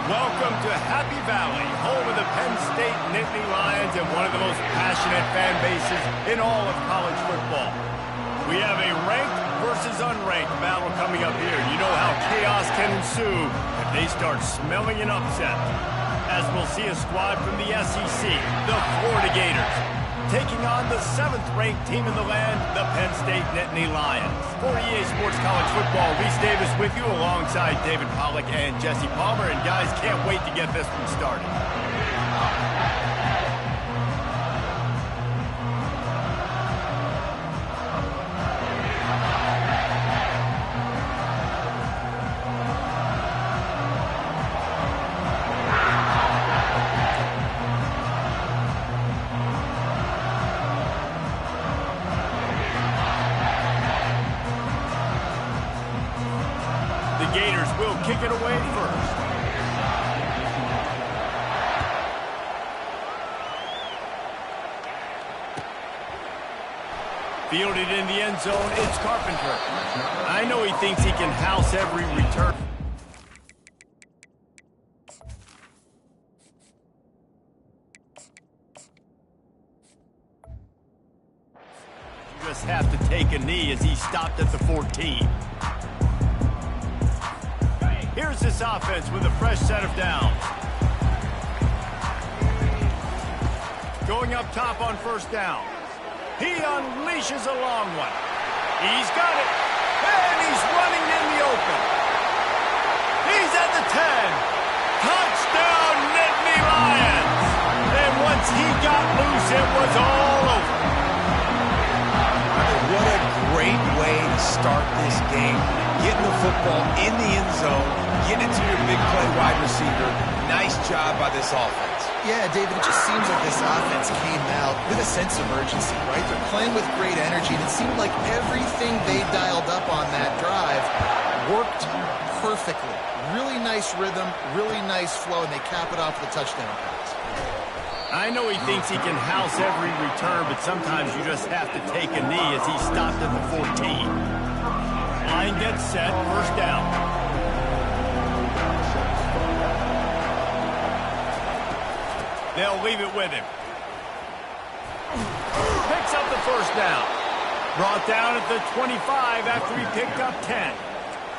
Welcome to Happy Valley, home of the Penn State Nittany Lions and one of the most passionate fan bases in all of college football. We have a ranked versus unranked battle coming up here. You know how chaos can ensue if they start smelling an upset. As we'll see a squad from the SEC, the Florida Gators, taking on the 7th-ranked team in the land, the Penn State Nittany Lions. For EA Sports College Football, Reese Davis with you alongside David Pollack and Jesse Palmer. And guys, can't wait to get this one started. The Gators will kick it away first. Fielded in the end zone, it's Carpenter. I know he thinks he can house every return. You just have to take a knee as he stopped at the 14. Here's this offense with a fresh set of downs. Going up top on first down. He unleashes a long one. He's got it. And he's running in the open. He's at the 10. Touchdown, Nittany Lions. And once he got loose, it was all over. What a great way to start this game. Getting the football in the end zone, getting it to your big play wide receiver. Nice job by this offense. Yeah, David, it just seems like this offense came out with a sense of urgency, right? They're playing with great energy, and it seemed like everything they dialed up on that drive worked perfectly. Really nice rhythm, really nice flow, and they cap it off with a touchdown pass. I know he thinks he can house every return, but sometimes you just have to take a knee as he stopped at the 14. Line gets set, first down. They'll leave it with him. Picks up the first down. Brought down at the 25 after he picked up 10.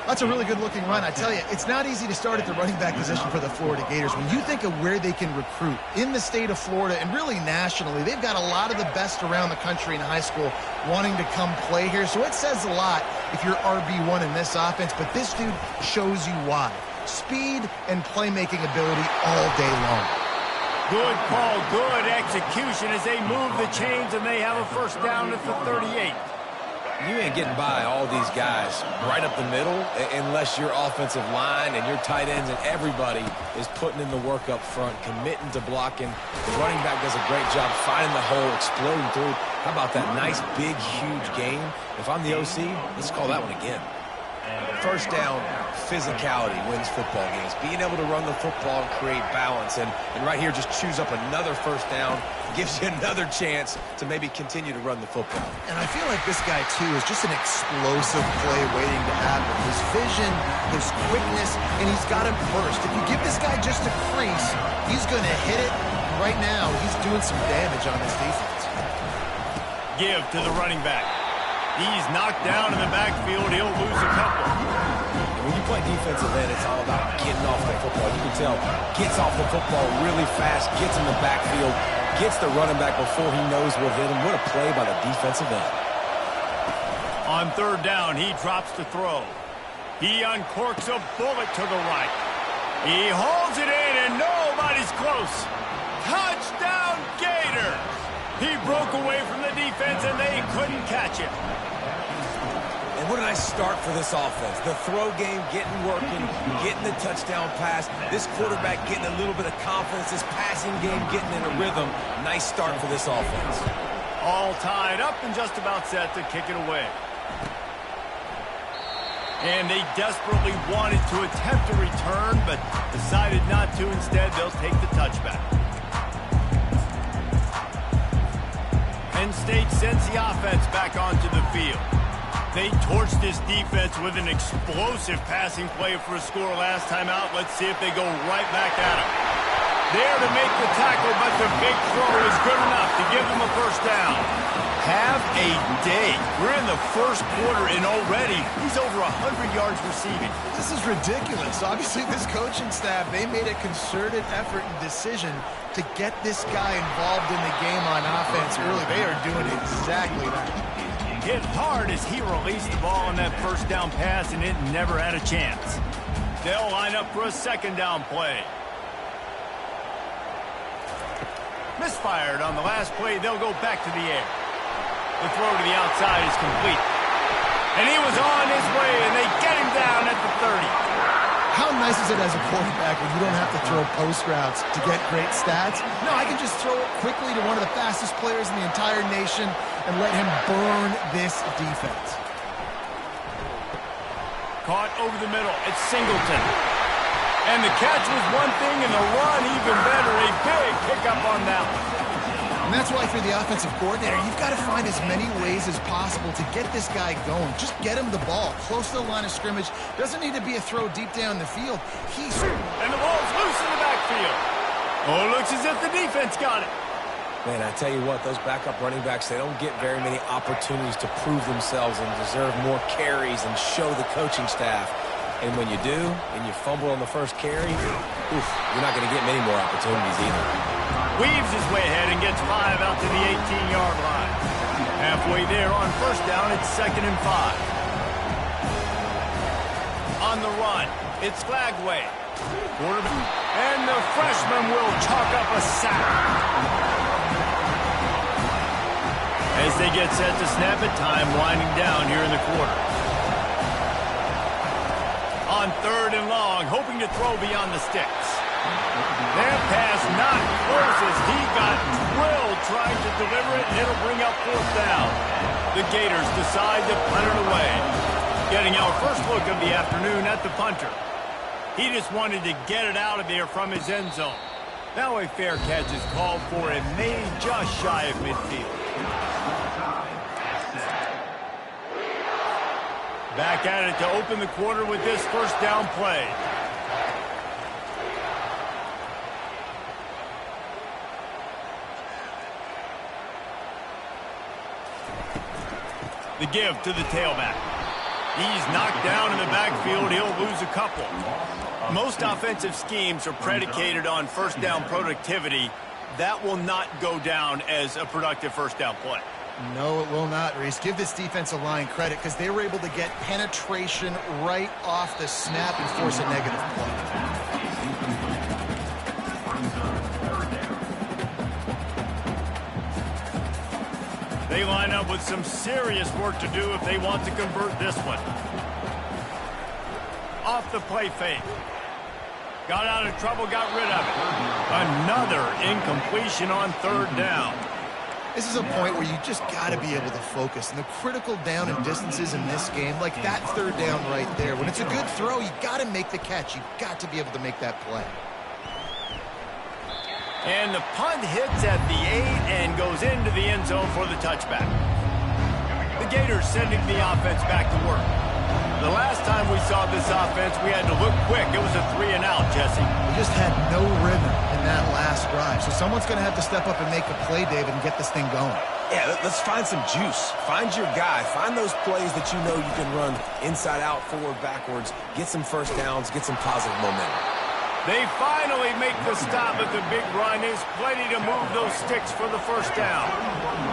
That's a really good-looking run. I tell you, it's not easy to start at the running back position for the Florida Gators. When you think of where they can recruit in the state of Florida and really nationally, they've got a lot of the best around the country in high school wanting to come play here. So it says a lot if you're RB1 in this offense, but this dude shows you why. Speed and playmaking ability all day long. Good call, good execution as they move the chains and they have a first down at the 38. You ain't getting by all these guys right up the middle unless your offensive line and your tight ends and everybody is putting in the work up front, committing to blocking. The running back does a great job finding the hole, exploding through. How about that nice, big, huge gain? If I'm the OC, let's call that one again. First down, physicality wins football games. Being able to run the football and create balance. And right here, just choose up another first down. Gives you another chance to maybe continue to run the football. And I feel like this guy, too, is just an explosive play waiting to happen. His vision, his quickness, and he's got him first. If you give this guy just a crease, he's going to hit it. Right now, he's doing some damage on this defense. Give to the running back. He's knocked down in the backfield. He'll lose a couple. When you play defensive end, it's all about getting off the football. You can tell, gets off the football really fast, gets in the backfield, gets the running back before he knows what hit him. What a play by the defensive end. On third down, he drops to throw. He uncorks a bullet to the right. He holds it in, and nobody's close. Touchdown, Gators! He broke away from the defense, and they couldn't catch him. And what a nice start for this offense. The throw game getting working, getting the touchdown pass. This quarterback getting a little bit of confidence. This passing game getting in a rhythm. Nice start for this offense. All tied up and just about set to kick it away. And they desperately wanted to attempt a return, but decided not to. Instead, they'll take the touchback. Penn State sends the offense back onto the field. They torched this defense with an explosive passing play for a score last time out. Let's see if they go right back at him. There to make the tackle, but the big throw is good enough to give them a first down. Have a day. We're in the first quarter, and already he's over 100 yards receiving. This is ridiculous. Obviously, this coaching staff, they made a concerted effort and decision to get this guy involved in the game on offense early. They are doing exactly that. Hit hard as he released the ball on that first down pass, and it never had a chance. They'll line up for a second down play. Misfired on the last play. They'll go back to the air. The throw to the outside is complete. And he was on his way, and they get him down at the 30. How nice is it as a quarterback when you don't have to throw post routes to get great stats? No, I can just throw it quickly to one of the fastest players in the entire nation and let him burn this defense. Caught over the middle. It's Singleton. And the catch was one thing, and the run even better. A big pickup on that one. And that's why for the offensive coordinator, you've got to find as many ways as possible to get this guy going. Just get him the ball close to the line of scrimmage. Doesn't need to be a throw deep down the field. And the ball's loose in the backfield. Oh, it looks as if the defense got it. Man, I tell you what, those backup running backs, they don't get very many opportunities to prove themselves and deserve more carries and show the coaching staff. And when you do, and you fumble on the first carry, you're not going to get many more opportunities either. Weaves his way ahead and gets 5 out to the 18-yard line. Halfway there on first down, it's 2nd and 5. On the run, it's Flagway. And the freshman will chalk up a sack. As they get set to snap it, time winding down here in the quarter. On 3rd and long, hoping to throw beyond the sticks. That pass not close as he got drilled trying to deliver it, and it'll bring up 4th down. The Gators decide to punt it away. Getting our first look of the afternoon at the punter. He just wanted to get it out of there from his end zone. Now a fair catch is called for and made just shy of midfield. Back at it to open the quarter with this first down play. The give to the tailback. He's knocked down in the backfield. He'll lose a couple. Most offensive schemes are predicated on first down productivity. That will not go down as a productive first down play. No, it will not, Reese. Give this defensive line credit because they were able to get penetration right off the snap and force a negative play. They line up with some serious work to do if they want to convert this one. Off the play fake. Got out of trouble, got rid of it. Another incompletion on 3rd down. This is a point where you just got to be able to focus. And the critical down and distances in this game, like that 3rd down right there, when it's a good throw, you got to make the catch. You've got to be able to make that play. And the punt hits at the 8 and goes into the end zone for the touchback. The Gators sending the offense back to work. The last time we saw this offense, we had to look quick. It was a 3-and-out, Jesse. We just had no rhythm in that last drive. So someone's going to have to step up and make a play, David, and get this thing going. Yeah, let's find some juice. Find your guy. Find those plays that you know you can run inside out, forward, backwards. Get some first downs. Get some positive momentum. They finally make the stop at the big run. Is plenty to move those sticks for the first down.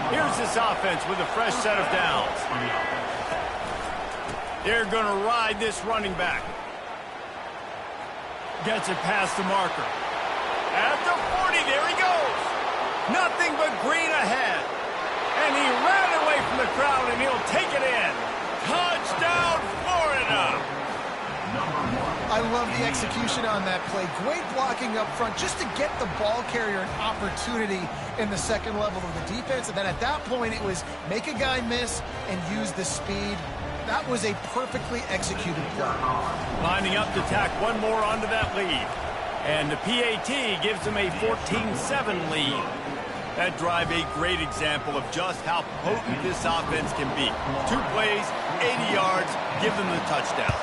Here's this offense with a fresh set of downs. They're going to ride this running back. Gets it past the marker. At the 40, there he goes. Nothing but green ahead. And he ran away from the crowd, and he'll take it in. Touchdown, Florida! I love the execution on that play. Great blocking up front just to get the ball carrier an opportunity in the second level of the defense. And then at that point, it was make a guy miss and use the speed. That was a perfectly executed play. Lining up to tack one more onto that lead. And the PAT gives them a 14-7 lead. That drive, a great example of just how potent this offense can be. 2 plays, 80 yards, give them the touchdown.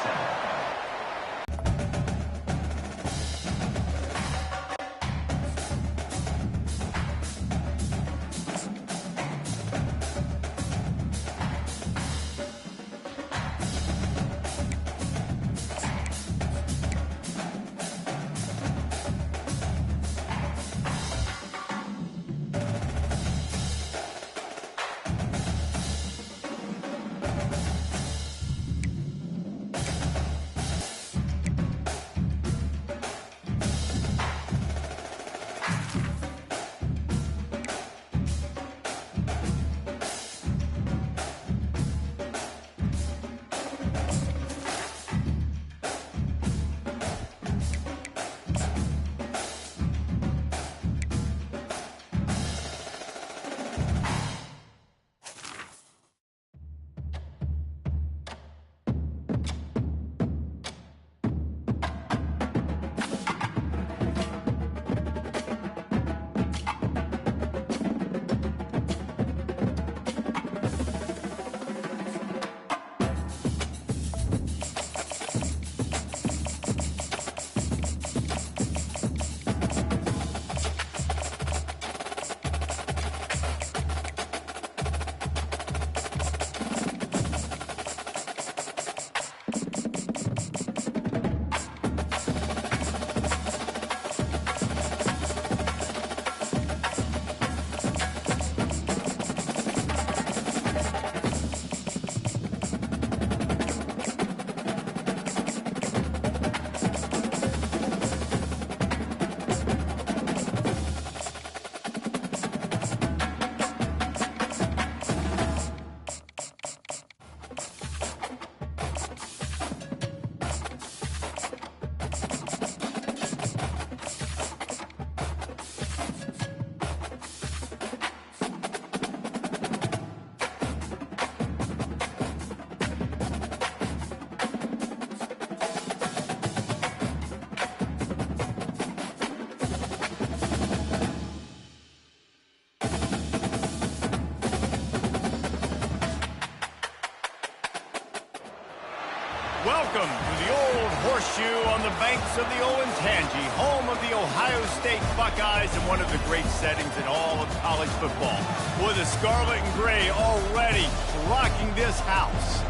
Welcome to the old horseshoe on the banks of the Olentangy, home of the Ohio State Buckeyes and one of the great settings in all of college football. With the scarlet and gray already rocking this house.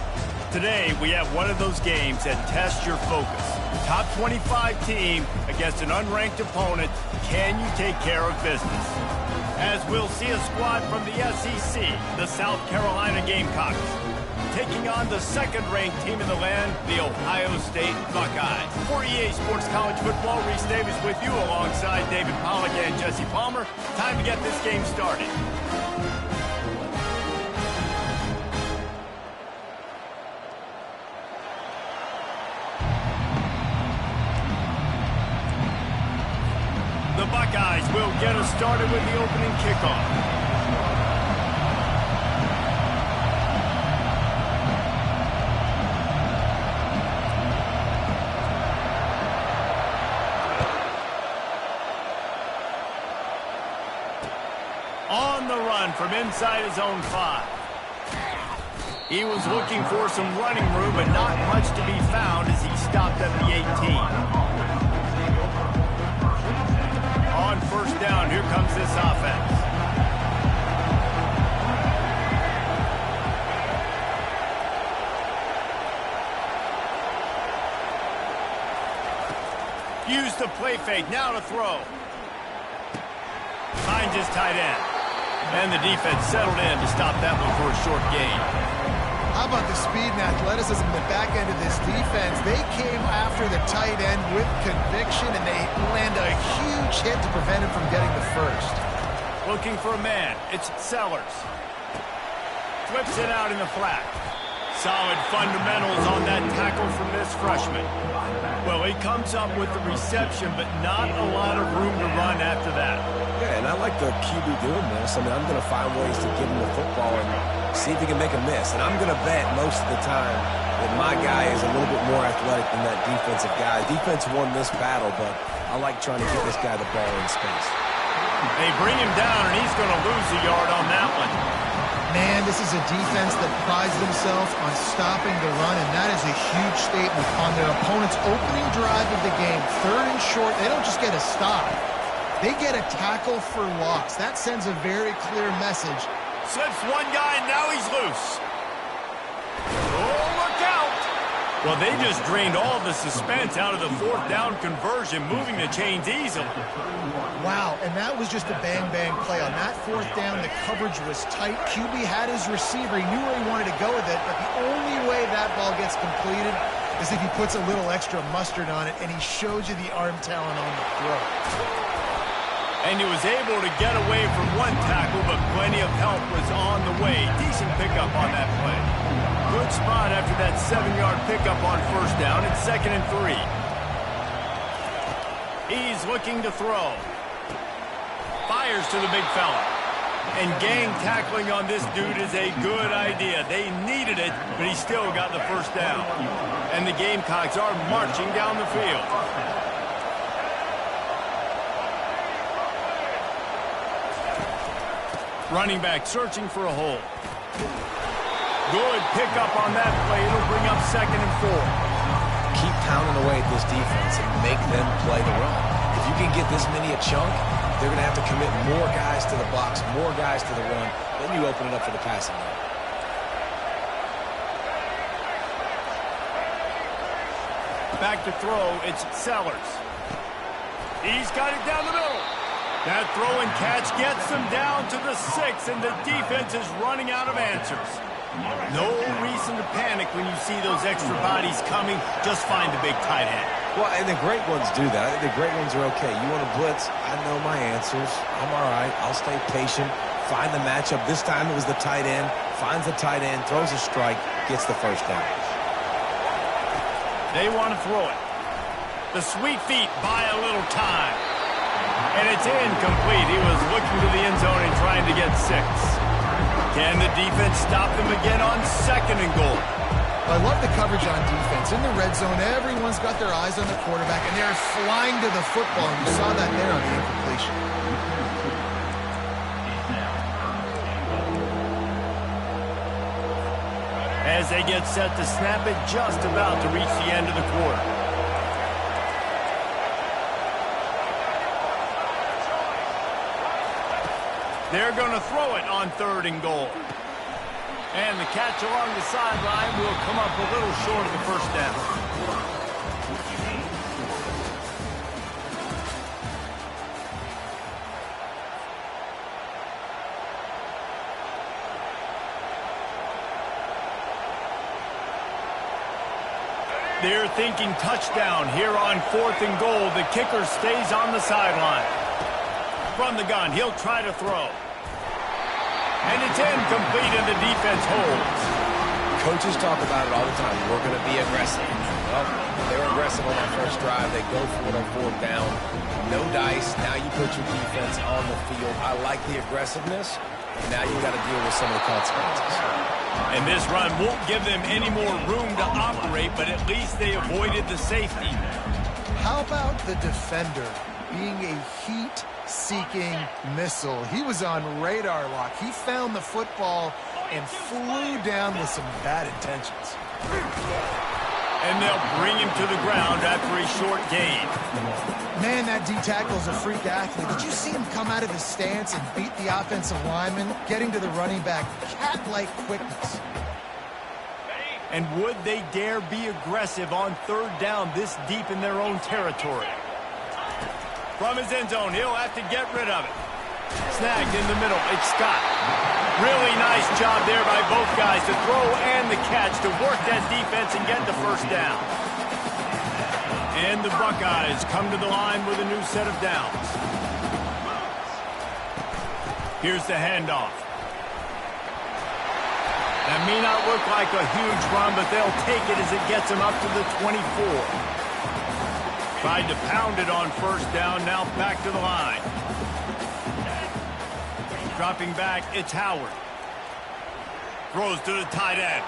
Today, we have one of those games that tests your focus. Top 25 team against an unranked opponent. Can you take care of business? As we'll see a squad from the SEC, the South Carolina Gamecocks, taking on the second-ranked team in the land, the Ohio State Buckeyes. For EA Sports College Football, Reese Davis with you alongside David Pollack and Jesse Palmer. Time to get this game started. The Buckeyes will get us started with the opening kickoff. On the run from inside his own 5. He was looking for some running room, but not much to be found as he stopped at the 18. On first down, here comes this offense. Use the play fake, now to throw. Finds his tight end. And the defense settled in to stop that one for a short gain. How about the speed and athleticism in the back end of this defense? They came after the tight end with conviction, and they land a huge hit to prevent him from getting the first. Looking for a man. It's Sellers. Flips it out in the flat. Solid fundamentals on that tackle from this freshman. Well, he comes up with the reception, but not a lot of room to run after that. Yeah, and I like the QB doing this. I mean, I'm going to find ways to give him the football and see if he can make a miss. And I'm going to bet most of the time that my guy is a little bit more athletic than that defensive guy. Defense won this battle, but I like trying to get this guy the ball in space. They bring him down, and he's going to lose a yard on that one. Man, this is a defense that prides themselves on stopping the run, and that is a huge statement on their opponent's opening drive of the game. 3rd and short, they don't just get a stop. They get a tackle for loss. That sends a very clear message. Slips one guy, and now he's loose. Oh, look out! Well, they just drained all the suspense out of the 4th down conversion, moving the chains easily. Wow, and that was just a bang-bang play. On that 4th down, the coverage was tight. QB had his receiver. He knew where he wanted to go with it, but the only way that ball gets completed is if he puts a little extra mustard on it, and he shows you the arm talent on the throw. And he was able to get away from one tackle, but plenty of help was on the way. Decent pickup on that play. Good spot after that 7-yard pickup on 1st down. It's 2nd and 3. He's looking to throw. Fires to the big fella. And gang tackling on this dude is a good idea. They needed it, but he still got the 1st down. And the Gamecocks are marching down the field. Running back searching for a hole. Good pickup on that play. It'll bring up 2nd and 4. Keep pounding away at this defense and make them play the run. If you can get this many a chunk, they're going to have to commit more guys to the box, more guys to the run. Then you open it up for the passing game. Back to throw, it's Sellers. He's got it down the middle. That throw and catch gets them down to the 6, and the defense is running out of answers. No reason to panic when you see those extra bodies coming. Just find the big tight end. Well, and the great ones do that. I think the great ones are okay. You want to blitz? I know my answers. I'm all right. I'll stay patient. Find the matchup. This time it was the tight end. Finds the tight end, throws a strike, gets the 1st down. They want to throw it. The sweet feet buy a little time. And it's incomplete. He was looking to the end zone and trying to get 6. Can the defense stop them again on 2nd and goal? I love the coverage on defense. In the red zone, everyone's got their eyes on the quarterback, and they're flying to the football. And you saw that there on the incompletion. As they get set to snap it, just about to reach the end of the quarter. They're going to throw it on 3rd and goal. And the catch along the sideline will come up a little short of the 1st down. They're thinking touchdown here on 4th and goal. The kicker stays on the sideline. From the gun, he'll try to throw. And it's incomplete, and the defense holds. Coaches talk about it all the time. We're going to be aggressive. Well, they were aggressive on that 1st drive. They go for it on 4th down. No dice. Now you put your defense on the field. I like the aggressiveness. Now you got to deal with some of the consequences. And this run won't give them any more room to operate, but at least they avoided the safety. How about the defender being a heat-seeking missile? He was on radar lock. He found the football and flew down with some bad intentions. And they'll bring him to the ground after a short gain. Man, that D-tackle's a freak athlete. Did you see him come out of his stance and beat the offensive lineman, getting to the running back? Cat-like quickness. And would they dare be aggressive on 3rd down this deep in their own territory? From his end zone, he'll have to get rid of it. Snagged in the middle, it's Scott. Really nice job there by both guys to throw and the catch to work that defense and get the 1st down. And the Buckeyes come to the line with a new set of downs. Here's the handoff. That may not look like a huge run, but they'll take it as it gets them up to the 24. Tried to pound it on 1st down, now back to the line. Dropping back, it's Howard. Throws to the tight end.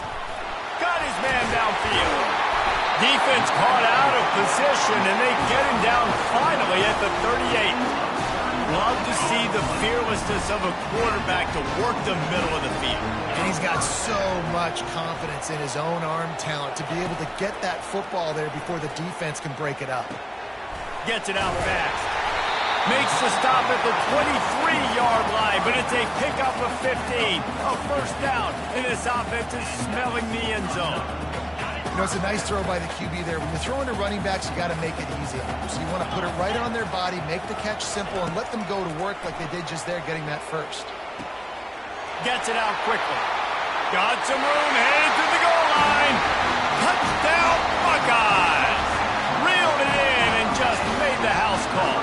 Got his man downfield. Defense caught out of position, and they get him down finally at the 38. love to see the fearlessness of a quarterback to work the middle of the field. And he's got so much confidence in his own arm talent to be able to get that football there before the defense can break it up. Gets it out fast. Makes the stop at the 23-yard line, but it's a pickup of 15. A first down, and this offense is smelling the end zone. You know, it's a nice throw by the QB there. When you're throwing to running backs, you got to make it easy on them. So you want to put it right on their body, make the catch simple, and let them go to work like they did just there, getting that first. Gets it out quickly. Got some room, headed to the goal line. Touchdown, Buckeyes! Reeled it in and just made the house call.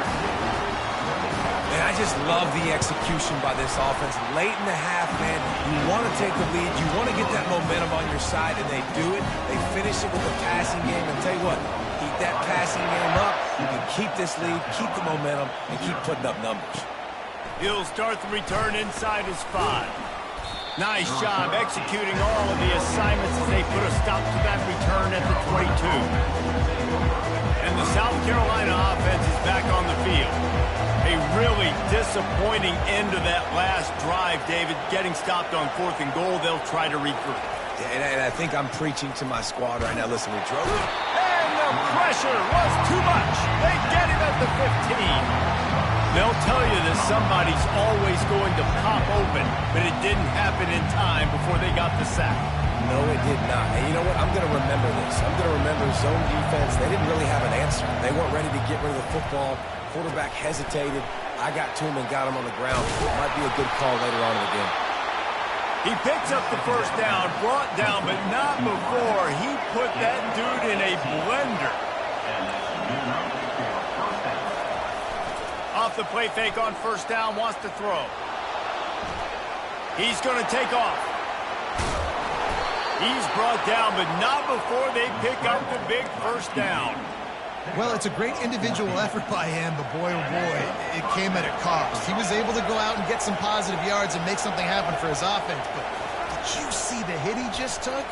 Man, I just love the execution by this offense. Late in the half, man, you want to take the lead. You want to get that momentum on your side, and they do it. They finish it with the passing game. And tell you what, keep that passing game up. You can keep this lead, keep the momentum, and keep putting up numbers. He'll start the return inside his 5. Nice job executing all of the assignments as they put a stop to that return at the 22. And the South Carolina offense is back on the field. A really disappointing end to that last drive, David. Getting stopped on 4th and goal, they'll try to regroup. And I think I'm preaching to my squad right now. Listen, we drove it. And the pressure was too much. They get him at the 15. They'll tell you that somebody's always going to pop open, but it didn't happen in time before they got the sack. No, it did not. And you know what? I'm going to remember this. I'm going to remember zone defense. They didn't really have an answer. They weren't ready to get rid of the football. Quarterback hesitated. I got to him and got him on the ground. It might be a good call later on in the game. He picks up the first down, brought down, but not before he put that dude in a blender. Off the play fake on first down, wants to throw. He's going to take off. He's brought down, but not before they pick up the big first down. Well, it's a great individual effort by him, but boy, oh boy, it came at a cost. He was able to go out and get some positive yards and make something happen for his offense, but did you see the hit he just took?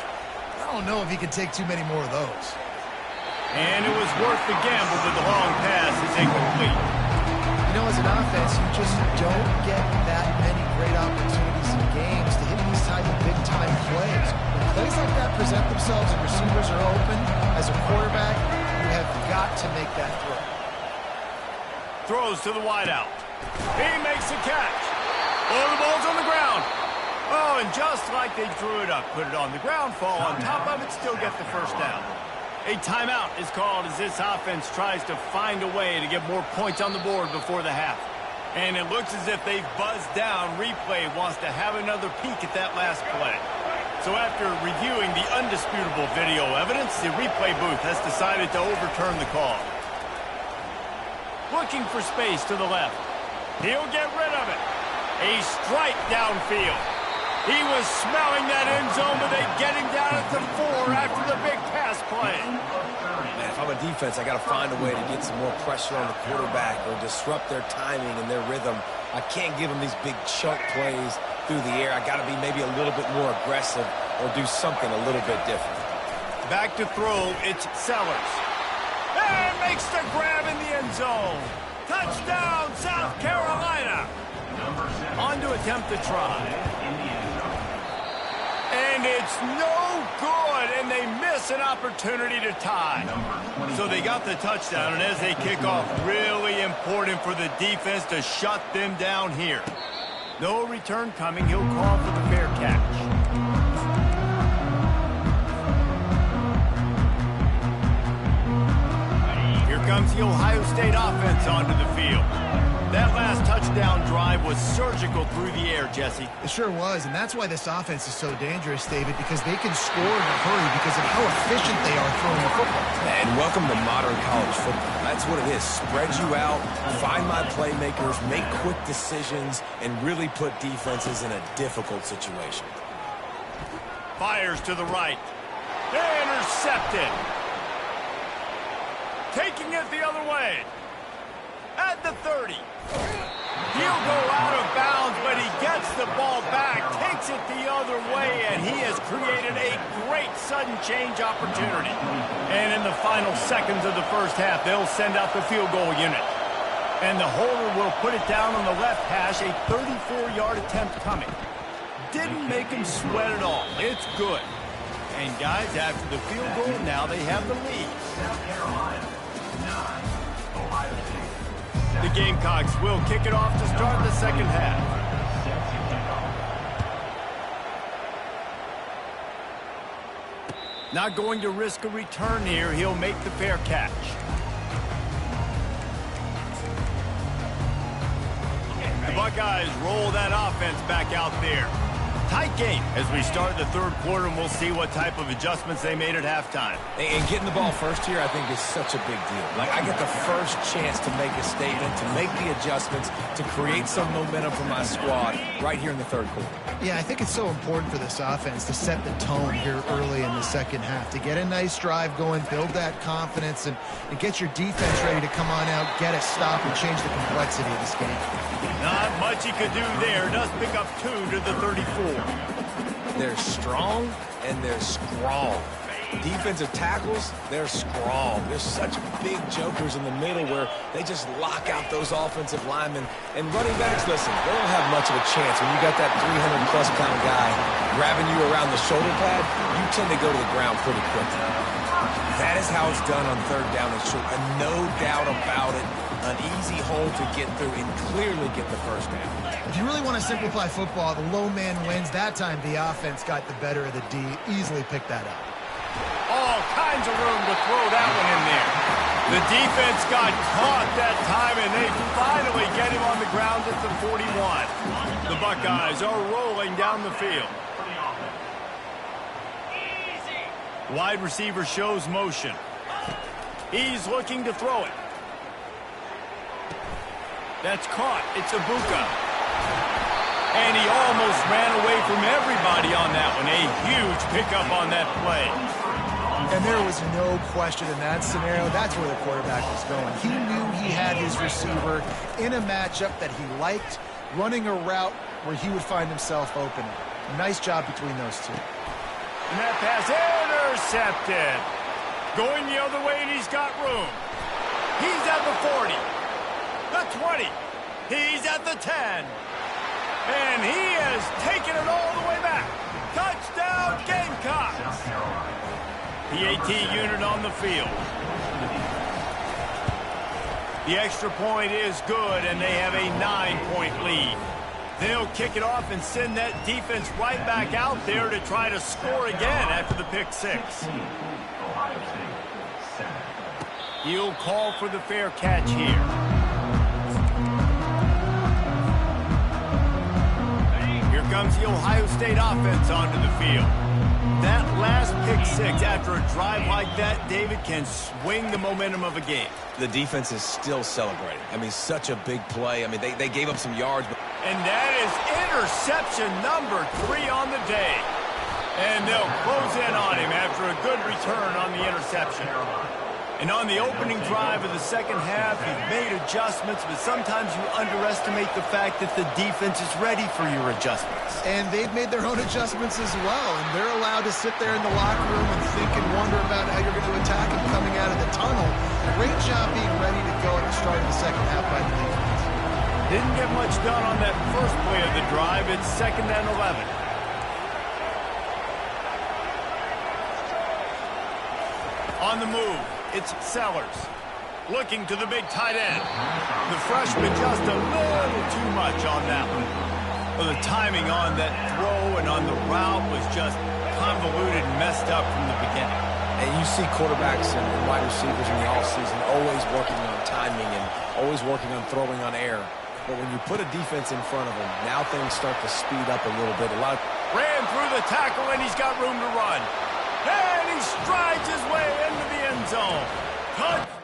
I don't know if he could take too many more of those. And it was worth the gamble, but the long pass is incomplete. You know, as an offense, you just don't get that many great opportunities in games to hit these type of big-time plays. When plays like that present themselves and receivers are open, as a quarterback, you have got to make that throw. Throws to the wideout. He makes the catch. Oh, the ball's on the ground. Oh, and just like they drew it up, put it on the ground, fall on top of it, still get the first down. A timeout is called as this offense tries to find a way to get more points on the board before the half. And it looks as if they've buzzed down. Replay wants to have another peek at that last play. So after reviewing the undisputable video evidence, the replay booth has decided to overturn the call. Looking for space to the left. He'll get rid of it. A strike downfield. He was smelling that end zone, but they get him down at the 4 after the big pass play. Man, if I'm a defense, I got to find a way to get some more pressure on the quarterback or disrupt their timing and their rhythm. I can't give them these big chunk plays through the air. I got to be maybe a little bit more aggressive or do something a little bit different. Back to throw, it's Sellers. And makes the grab in the end zone. Touchdown, South Carolina. On to attempt to try. And it's no good, and they miss an opportunity to tie. So they got the touchdown, and as they kick off, really important for the defense to shut them down here. No return coming. He'll call for the fair catch. Here comes the Ohio State offense onto the field. That last touchdown drive was surgical through the air, Jesse. It sure was, and that's why this offense is so dangerous, David, because they can score in a hurry because of how efficient they are throwing the football. And welcome to modern college football. That's what it is. Spread you out, find my playmakers, make quick decisions, and really put defenses in a difficult situation. Fires to the right. Intercepted. Taking it the other way. At the 30. He'll go out of bounds, but he gets the ball back, takes it the other way, and he has created a great sudden change opportunity. And in the final seconds of the first half, they'll send out the field goal unit. And the holder will put it down on the left hash, a 34-yard attempt coming. Didn't make him sweat at all. It's good. And guys, after the field goal, now they have the lead. The Gamecocks will kick it off to start the second half. Not going to risk a return here. He'll make the fair catch. The Buckeyes roll that offense back out there. Tight game as we start the third quarter, and we'll see what type of adjustments they made at halftime. And getting the ball first here, I think, is such a big deal. Like, I get the first chance to make a statement, to make the adjustments, to create some momentum for my squad right here in the third quarter. Yeah, I think it's so important for this offense to set the tone here early in the second half, to get a nice drive going, build that confidence, and get your defense ready to come on out, get a stop, and change the complexity of this game. Not much he could do there. Does pick up 2 to the 34. They're strong and they're strong. Defensive tackles, they're strong. There's such big jokers in the middle where they just lock out those offensive linemen. And running backs, listen, they don't have much of a chance. When you got that 300-plus pound guy grabbing you around the shoulder pad, you tend to go to the ground pretty quickly. That is how it's done on third down and short. And no doubt about it, an easy hole to get through and clearly get the first down. If you really want to simplify football, the low man wins. That time the offense got the better of the D. Easily picked that up. All kinds of room to throw that one in there. The defense got caught that time, and they finally get him on the ground at the 41. The Buckeyes are rolling down the field. Wide receiver shows motion. He's looking to throw it. That's caught. It's Ibuka. And he almost ran away from everybody on that one. A huge pickup on that play. And there was no question in that scenario. That's where the quarterback was going. He knew he had his receiver in a matchup that he liked, running a route where he would find himself open. Nice job between those two. And that pass intercepted. Going the other way, and he's got room. He's at the 40. The 20. He's at the 10. And he has taken it all the way back. Touchdown, Gamecocks. The AT unit on the field. The extra point is good, and they have a 9-point lead. They'll kick it off and send that defense right back out there to try to score again after the pick six. He'll call for the fair catch here. Here comes the Ohio State offense onto the field. That last pick six after a drive like that, David, can swing the momentum of a game. The defense is still celebrating. I mean, such a big play. I mean, they gave up some yards. And that is interception number 3 on the day. And they'll close in on him after a good return on the interception. And on the opening drive of the second half, you've made adjustments, but sometimes you underestimate the fact that the defense is ready for your adjustments. And they've made their own adjustments as well, and they're allowed to sit there in the locker room and think and wonder about how you're going to attack them coming out of the tunnel. Great job being ready to go at the start of the second half by the defense. Didn't get much done on that first play of the drive. It's 2nd and 11. On the move, it's Sellers. Looking to the big tight end. The freshman just a little too much on that one. Well, the timing on that throw and on the route was just convoluted and messed up from the beginning. And you see quarterbacks and wide receivers in the offseason always working on timing and always working on throwing on air. But when you put a defense in front of them, now things start to speed up a little bit. Ran through the tackle, and he's got room to run. And he strides his way into the end zone. Touchdown.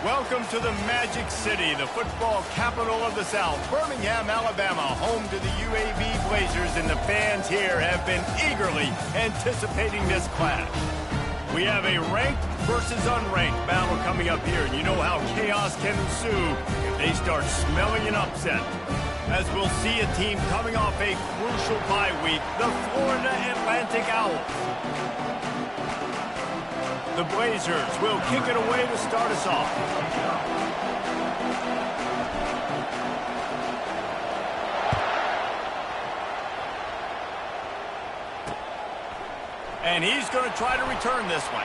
Welcome to the Magic City, the football capital of the South, Birmingham, Alabama, home to the UAB Blazers, and the fans here have been eagerly anticipating this clash. We have a ranked versus unranked battle coming up here, and you know how chaos can ensue if they start smelling an upset. As we'll see a team coming off a crucial bye week, the Florida Atlantic Owls. The Blazers will kick it away to start us off. And he's going to try to return this one.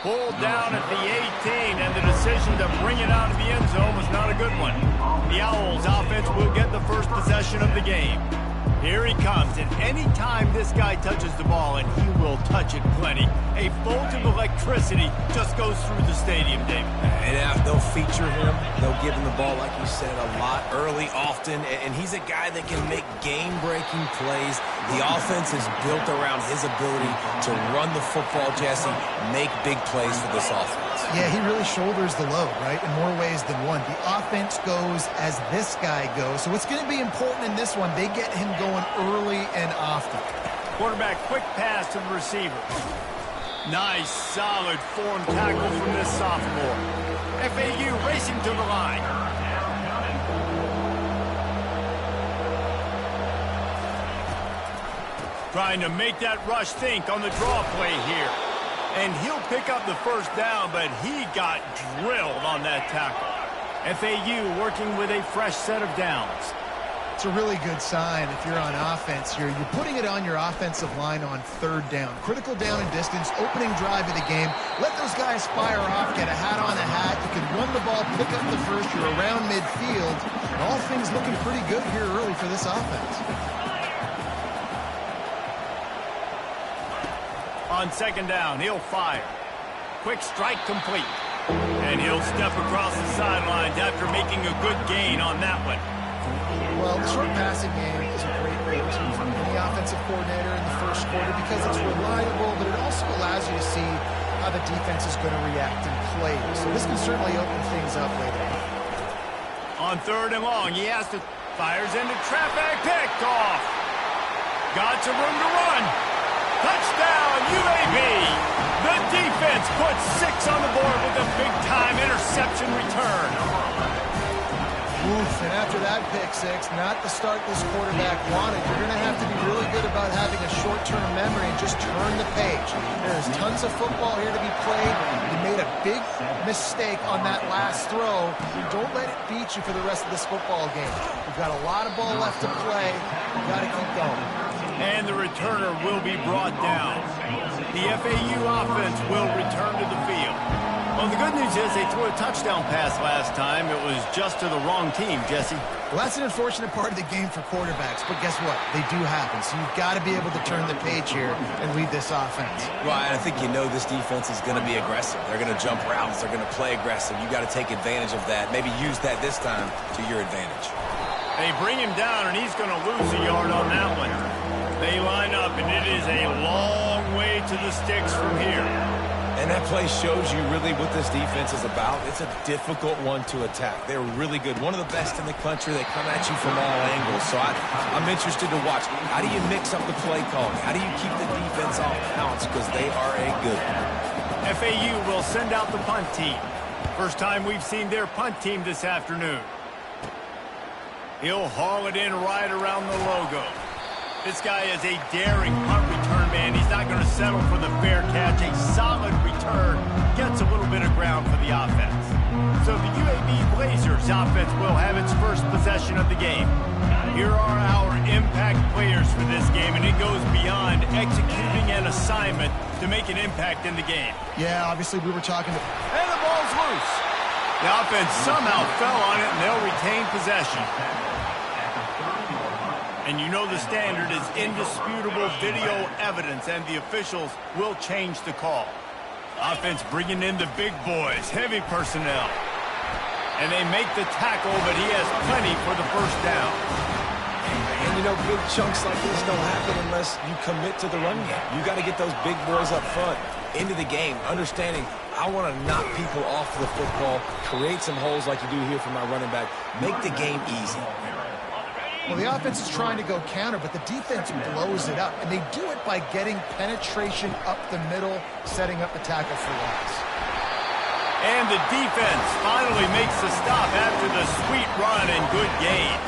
Pulled down at the 18, and the decision to bring it out of the end zone was not a good one. The Owls offense will get the first possession of the game. Here he comes, and any time this guy touches the ball, and he will touch it plenty, a bolt of electricity just goes through the stadium, David. And they'll feature him. They'll give him the ball, like you said, a lot, early, often, and he's a guy that can make game-breaking plays. The offense is built around his ability to run the football, Jesse, make big plays for this offense. Yeah, he really shoulders the load, right, in more ways than one. The offense goes as this guy goes, so it's going to be important in this one. They get him going early and often. Quarterback, quick pass to the receiver. Nice, solid form tackle from this sophomore. FAU racing to the line. Trying to make that rush think on the draw play here. And he'll pick up the first down, but he got drilled on that tackle. FAU working with a fresh set of downs. It's a really good sign if you're on offense here. You're putting it on your offensive line on third down. Critical down and distance, opening drive of the game. Let those guys fire off, get a hat on a hat. You can run the ball, pick up the first. You're around midfield. And all things looking pretty good here early for this offense. On second down, he'll fire. Quick strike complete. And he'll step across the sidelines after making a good gain on that one. Well, the short passing game is a great go-to for the offensive coordinator in the first quarter because it's reliable, but it also allows you to see how the defense is going to react and play. So this can certainly open things up later. On third and long, he has to fires into traffic, picked off. Got some room to run. Touchdown, UAB. The defense puts 6 on the board with a big-time interception return. Oof, and after that pick six, not the start this quarterback wanted. You're going to have to be really good about having a short-term memory and just turn the page. There's tons of football here to be played. You made a big mistake on that last throw. Don't let it beat you for the rest of this football game. You've got a lot of ball left to play. You've got to keep going. And the returner will be brought down. The FAU offense will return to the field. Well, the good news is they threw a touchdown pass last time. It was just to the wrong team, Jesse. Well, that's an unfortunate part of the game for quarterbacks, but guess what? They do happen, so you've got to be able to turn the page here and lead this offense. Well, I think you know this defense is going to be aggressive. They're going to jump routes. They're going to play aggressive. You got to take advantage of that. Maybe use that this time to your advantage. They bring him down, and he's going to lose a yard on that one. They line up, and it is a long way to the sticks from here. And that play shows you really what this defense is about. It's a difficult one to attack. They're really good. One of the best in the country. They come at you from all angles. So I'm interested to watch. How do you mix up the play calling? How do you keep the defense off balance? Because they are a good one. FAU will send out the punt team. First time we've seen their punt team this afternoon. He'll haul it in right around the logo. This guy is a daring punt return man. He's not going to settle for the fair catch. A solid return gets a little bit of ground for the offense. So the UAB Blazers offense will have its first possession of the game. Here are our impact players for this game, and it goes beyond executing an assignment to make an impact in the game. Yeah, obviously we were talking to... And the ball's loose. The offense somehow fell on it, and they'll retain possession. And you know the standard is indisputable video evidence, and the officials will change the call. Offense bringing in the big boys, heavy personnel. And they make the tackle, but he has plenty for the first down. And, you know, big chunks like this don't happen unless you commit to the run game. You got to get those big boys up front. into the game, understanding I want to knock people off the football, create some holes like you do here for my running back, make the game easy. Well, the offense is trying to go counter, but the defense blows it up, and they do it by getting penetration up the middle, setting up the tackle for loss. And the defense finally makes the stop after the sweet run and good gain.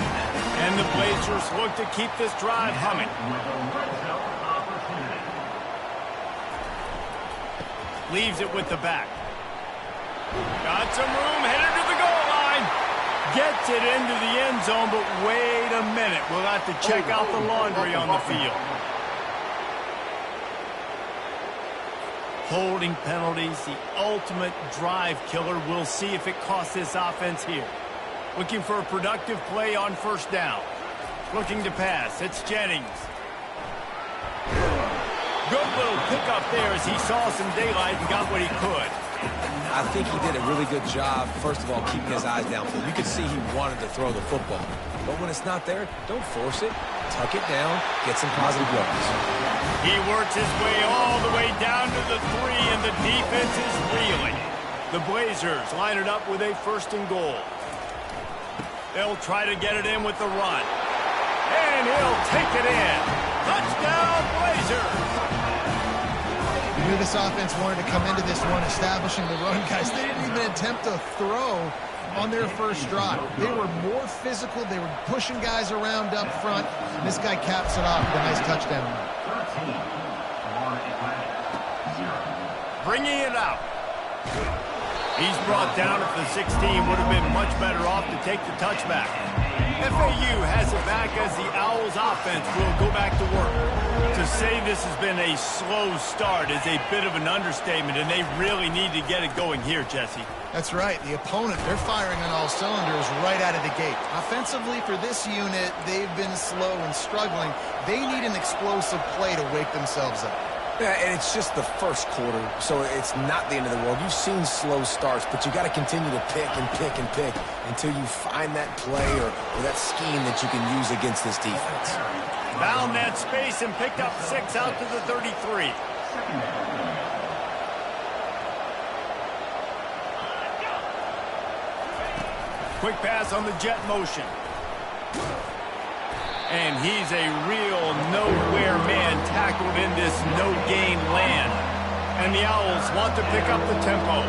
And the Blazers look to keep this drive humming. Leaves it with the back. Got some room, headed to the goal line. Gets it into the end zone, but wait a minute. We'll have to check out the laundry on the field. Holding penalties, the ultimate drive killer. We'll see if it costs this offense here. Looking for a productive play on first down. Looking to pass. It's Jennings. Good little pickup there as he saw some daylight and got what he could. I think he did a really good job, first of all, keeping his eyes downfield. You could see he wanted to throw the football. But when it's not there, don't force it. Tuck it down, get some positive yards. He works his way all the way down to the 3, and the defense is reeling. The Blazers line it up with a 1st and goal. They'll try to get it in with the run. And he'll take it in. Touchdown, Blazers! You knew this offense wanted to come into this one establishing the run, guys. They didn't even attempt to throw on their first drive. They were more physical. They were pushing guys around up front. And this guy caps it off with a nice touchdown. Bringing it out. He's brought down at the 16. Would have been much better off to take the touchback. FAU has it back as the Owls offense will go back to work. To say this has been a slow start is a bit of an understatement, and they really need to get it going here, Jesse. That's right. The opponent, they're firing on all cylinders right out of the gate. Offensively, for this unit, they've been slow and struggling. They need an explosive play to wake themselves up. Yeah, and it's just the first quarter, so it's not the end of the world. You've seen slow starts, but you got to continue to pick and pick and pick until you find that play or that scheme that you can use against this defense. Found that space and picked up 6 out to the 33. Quick pass on the jet motion. And he's a real nowhere man tackled in this no-gain land. And the Owls want to pick up the tempo.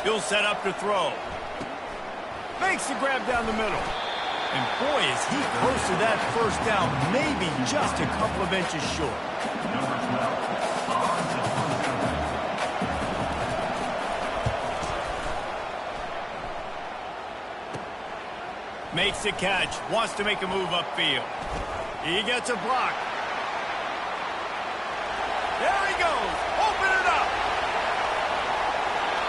He'll set up to throw. Makes the grab down the middle. And boy, is he close to that first down, maybe just a couple of inches short. Makes the catch, wants to make a move upfield. He gets a block. There he goes, open it up.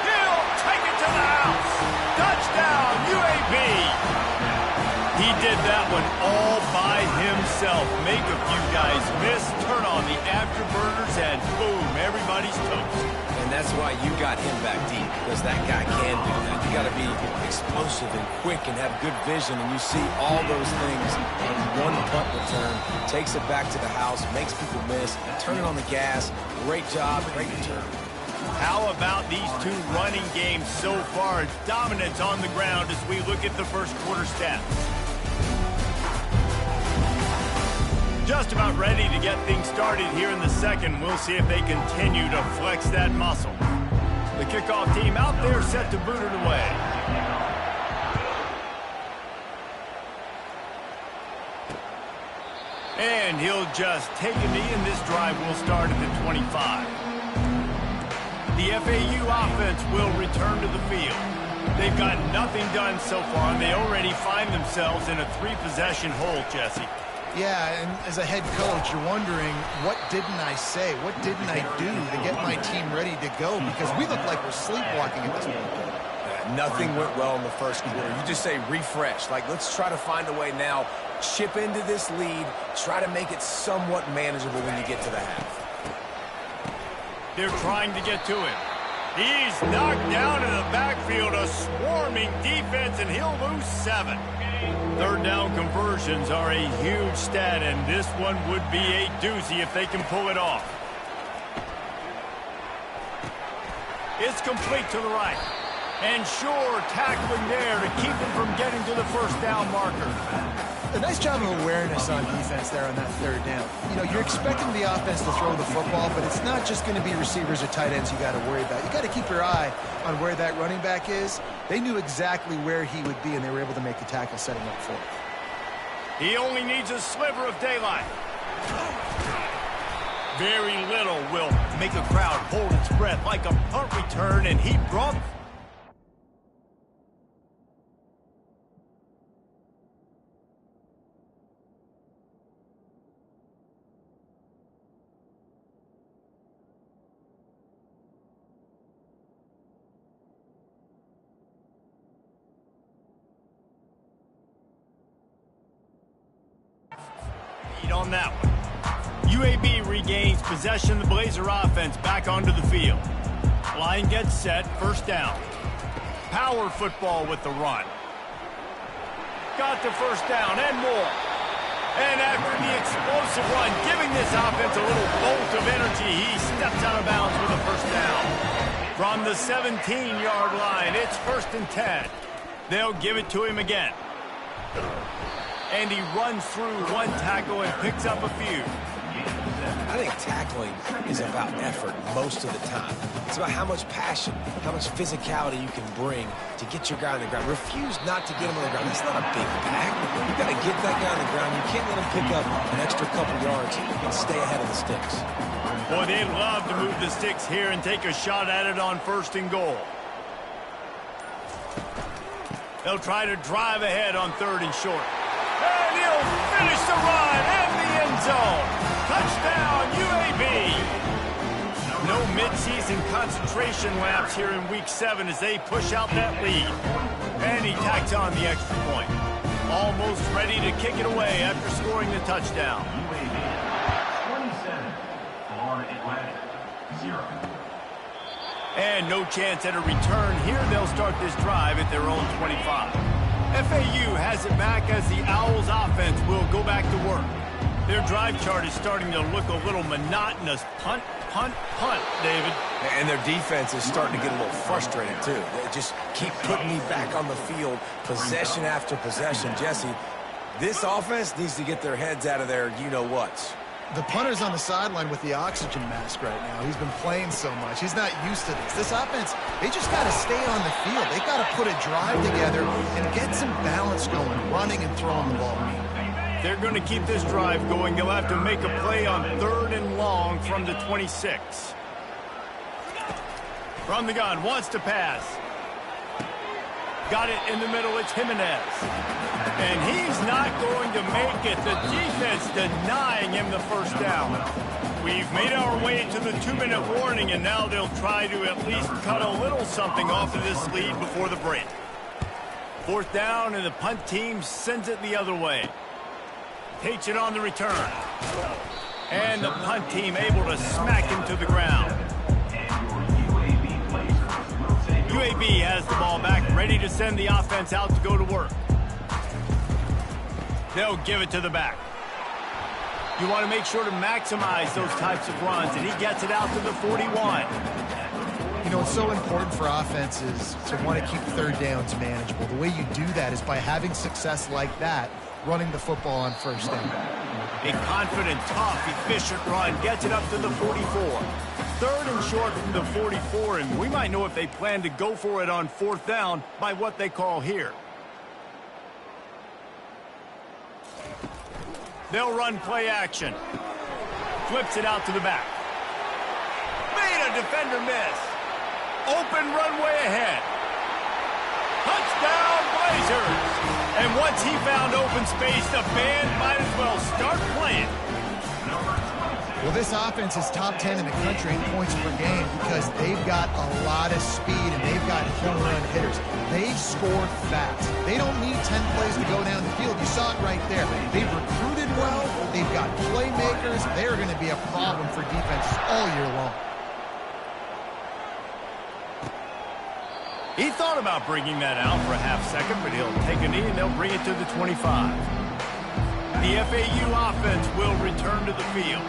He'll take it to the house. Touchdown, UAB. He did that one all by himself. Make a few guys miss, turn on the afterburners, and boom, everybody's toast. And that's why you got him back deep, because that guy can do that. You got to be explosive and quick and have good vision, and you see all those things in one punt return. Takes it back to the house, makes people miss, turning on the gas. Great job, great return. How about these two running games so far? Dominance on the ground as we look at the first quarter stats. Just about ready to get things started here in the second. We'll see if they continue to flex that muscle. The kickoff team out there set to boot it away. And he'll just take a knee, and this drive will start at the 25. The FAU offense will return to the field. They've got nothing done so far, and they already find themselves in a 3-possession hole, Jesse. Yeah, and as a head coach, you're wondering, what didn't I say? What didn't I do to get my team ready to go? Because we look like we're sleepwalking at this point. Nothing went well in the first quarter. You just say refresh. Like, let's try to find a way now. Chip into this lead. Try to make it somewhat manageable when you get to the half. They're trying to get to him. He's knocked down in the backfield, a swarming defense, and he'll lose 7. Third down conversions are a huge stat, and this one would be a doozy if they can pull it off. It's complete to the right. And sure, tackling there to keep him from getting to the first down marker. A nice job of awareness on defense there on that third down. You know, you're expecting the offense to throw the football, but it's not just going to be receivers or tight ends you got to worry about. You got to keep your eye on where that running back is. They knew exactly where he would be, and they were able to make the tackle setting up for it. He only needs a sliver of daylight. Very little will make a crowd hold its breath like a punt return, and he brought... on that one. UAB regains possession of the Blazer offense back onto the field. Line gets set, first down. Power football with the run. Got the first down and more. And after the explosive run, giving this offense a little bolt of energy, he steps out of bounds with a first down. From the 17-yard line, it's first and 10. They'll give it to him again. And he runs through one tackle and picks up a few. I think tackling is about effort most of the time. It's about how much passion, how much physicality you can bring to get your guy on the ground. Refuse not to get him on the ground. That's not a big pack. You've got to get that guy on the ground. You can't let him pick up an extra couple yards and stay ahead of the sticks. Boy, they'd love to move the sticks here and take a shot at it on first and goal. They'll try to drive ahead on third and short. And he'll finish the run and the end zone. Touchdown, UAB. No midseason concentration laps here in Week 7 as they push out that lead. And he tacks on the extra point. Almost ready to kick it away after scoring the touchdown. UAB 27, Florida Atlantic 0. And no chance at a return here. They'll start this drive at their own 25. FAU has it back as the Owls offense will go back to work. Their drive chart is starting to look a little monotonous. Punt, punt, punt, David. And their defense is starting to get a little frustrated, too. They just keep putting me back on the field, possession after possession. Jesse, this offense needs to get their heads out of their you-know-whats. The punter's on the sideline with the oxygen mask right now. He's been playing so much. He's not used to this. This offense, they just got to stay on the field. They got to put a drive together and get some balance going, running and throwing the ball. They're going to keep this drive going. They'll have to make a play on third and long from the 26. From the gun, wants to pass. Got it in the middle, it's Jimenez. And he's not going to make it. The defense denying him the first down. We've made our way to the 2-minute warning, and now they'll try to at least cut a little something off of this lead before the break. Fourth down, and the punt team sends it the other way. Takes it on the return. And the punt team able to smack him to the ground. UAB has the ball back, ready to send the offense out to go to work. They'll give it to the back. You want to make sure to maximize those types of runs, and he gets it out to the 41. You know, it's so important for offenses to want to keep third downs manageable. The way you do that is by having success like that, running the football on first down. A confident, tough, efficient run gets it up to the 44. Third and short from the 44, and we might know if they plan to go for it on fourth down by what they call here. They'll run play action. Flips it out to the back. Made a defender miss. Open runway ahead. Touchdown, Blazers. And once he found open space, the band might as well start playing. Well, this offense is top 10 in the country in points per game because they've got a lot of speed and they've got home run hitters. They've scored fast. They don't need 10 plays to go down the field. You saw it right there. They've recruited well. They've got playmakers. They're going to be a problem for defenses all year long. He thought about bringing that out for a half second, but he'll take a knee and they'll bring it to the 25. The FAU offense will return to the field.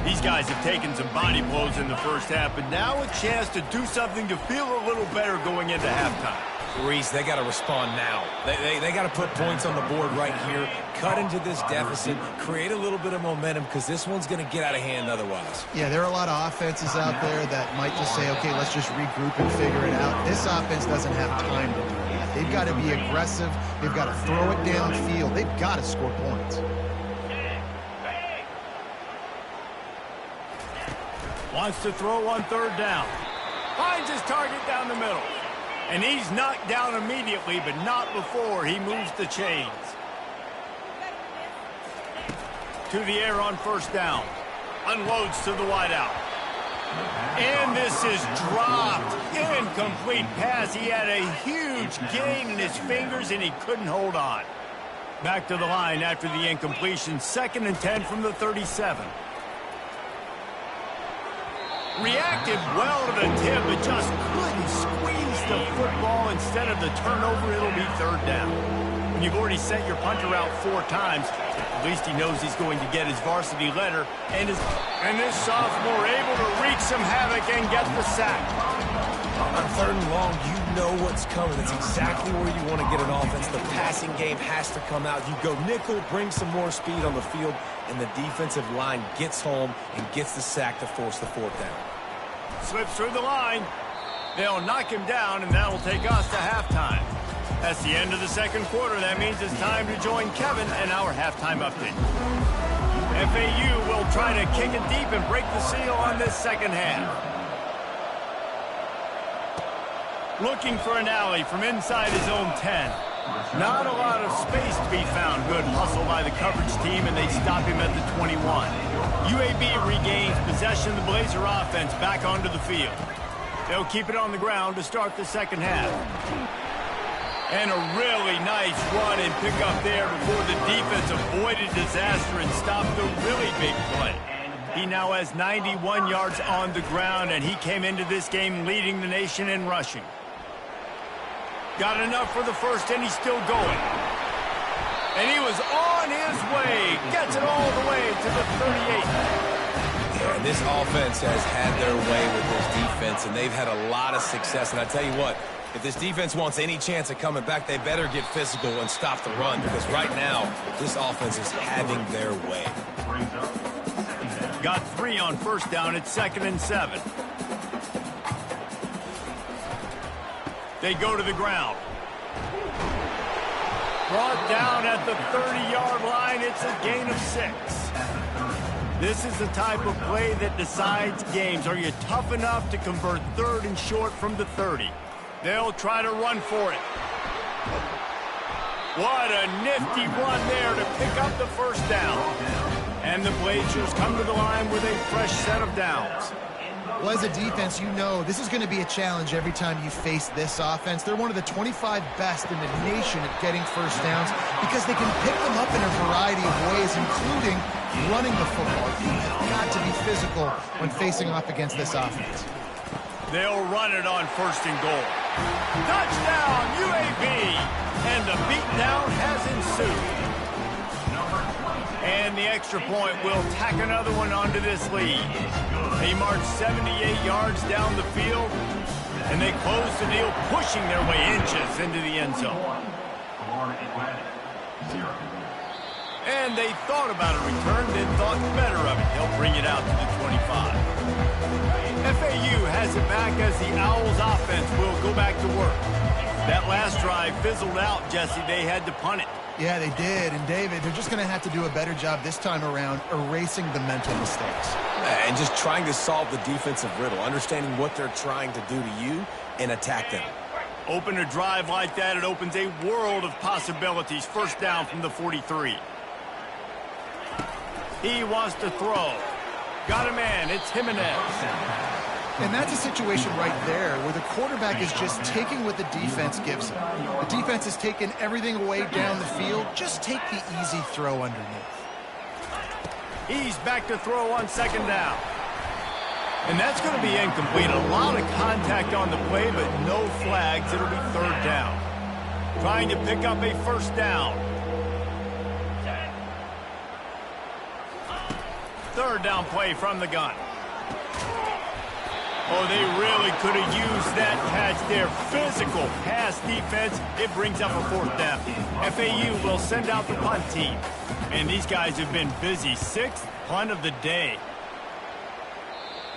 These guys have taken some body blows in the first half, but now a chance to do something to feel a little better going into halftime. Reese, they got to respond now. They got to put points on the board right here, cut into this deficit, create a little bit of momentum, because this one's going to get out of hand otherwise. Yeah, there are a lot of offenses out there that might just say, okay, let's just regroup and figure it out. This offense doesn't have time to do that. They've got to be aggressive. They've got to throw it downfield. They've got to score points. Wants to throw on third down. Finds his target down the middle. And he's knocked down immediately, but not before he moves the chains. To the air on first down. Unloads to the wideout. And this is dropped. Incomplete pass. He had a huge gain in his fingers, and he couldn't hold on. Back to the line after the incompletion. 2nd and 10 from the 37. Reacted well to the tip, but just couldn't squeeze the football. Instead of the turnover, it'll be third down. When you've already sent your punter out 4 times, at least he knows he's going to get his varsity letter. And this sophomore able to wreak some havoc and get the sack. On 3rd and long, you know what's coming. It's exactly where you want to get an offense. The passing game has to come out. You go nickel, bring some more speed on the field, and the defensive line gets home and gets the sack to force the 4th down. Slips through the line. They'll knock him down, and that'll take us to halftime. That's the end of the 2nd quarter. That means it's time to join Kevin and our halftime update. FAU will try to kick it deep and break the seal on this 2nd half. Looking for an alley from inside his own 10. Not a lot of space to be found. Good hustle by the coverage team, and they stop him at the 21. UAB regains possession of the Blazer offense back onto the field. They'll keep it on the ground to start the 2nd half. And a really nice run and pick up there before the defense avoided disaster and stopped the really big play. He now has 91 yards on the ground, and he came into this game leading the nation in rushing. Got enough for the first, and he's still going. And he was on his way. Gets it all the way to the 38. Yeah, and this offense has had their way with this defense, and they've had a lot of success. And I tell you what, if this defense wants any chance of coming back, they better get physical and stop the run, because right now, this offense is having their way. Got 3 on first down. It's 2nd and 7. They go to the ground. Brought down at the 30-yard line. It's a gain of 6. This is the type of play that decides games. Are you tough enough to convert 3rd and short from the 30? They'll try to run for it. What a nifty run there to pick up the first down. And the Blazers come to the line with a fresh set of downs. Well, as a defense, you know this is going to be a challenge every time you face this offense. They're one of the 25 best in the nation at getting first downs because they can pick them up in a variety of ways, including running the football. You have got to be physical when facing off against this offense. They'll run it on 1st and goal. Touchdown, UAB! And the beatdown has ensued. And the extra point will tack another one onto this lead. They march 78 yards down the field, and they close the deal, pushing their way inches into the end zone. And they thought about a return, then thought better of it. They'll bring it out to the 25. FAU has it back as the Owls offense will go back to work. That last drive fizzled out, Jesse. They had to punt it. Yeah, they did. And, David, they're just going to have to do a better job this time around erasing the mental mistakes. And just trying to solve the defensive riddle, understanding what they're trying to do to you and attack them. Open a drive like that, it opens a world of possibilities. First down from the 43. He wants to throw. Got a man. It's Jimenez. And that's a situation right there where the quarterback is just taking what the defense gives him. The defense has taken everything away down the field. Just take the easy throw underneath. He's back to throw on 2nd down. And that's going to be incomplete. A lot of contact on the play, but no flags. It'll be third down. Trying to pick up a first down. Third down play from the gun. Oh, they really could have used that catch there. Physical pass defense. It brings up a fourth down. FAU will send out the punt team. And these guys have been busy. Sixth punt of the day.